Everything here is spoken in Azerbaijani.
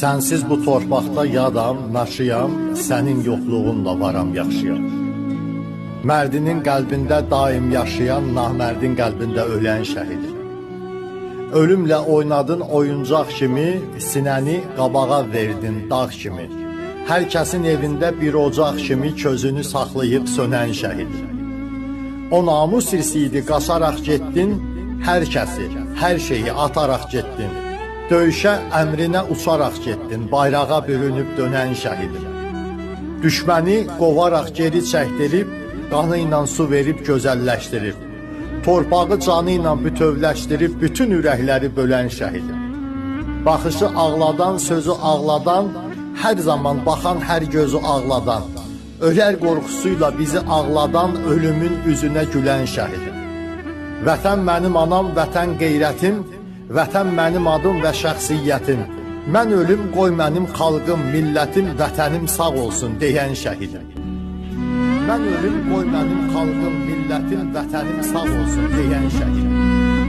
Sənsiz bu torpaqda yadam, naşıyam, sənin yoxluğunla varam yaxşıyam. Mərdinin qəlbində daim yaşayan, namərdin qəlbində ölən şəhid. Ölümlə oynadın oyuncaq kimi, sinəni qabağa verdin dağ kimi. Hər kəsin evində bir ocaq kimi közünü saxlayıb sönən şəhid. O namus irsiydi, qaçaraq getdin, hər kəsi, hər şeyi ataraq getdin. Döyüşə əmrinə uçaraq getdin, bayrağa bürünüb dönən şəhidim. Düşməni qovaraq geri çəkdirib, qanı ilə su verib gözəlləşdirib. Torpağı canı ilə bütövləşdirib, bütün ürəkləri bölən şəhidim. Baxışı ağladan, sözü ağladan, hər zaman baxan hər gözü ağladan. Ölər qorxusuyla bizi ağladan, ölümün üzünə gülən şəhidim. Vətən mənim anam, vətən qeyrətim, vətən mənim adım və şəxsiyyətim. Mən ölüm, qoy mənim xalqım, millətim, vətənim sağ olsun deyən şəhidim. Mən ölüm, qoy mənim xalqım, millətim, vətənim sağ olsun deyən şəhidim.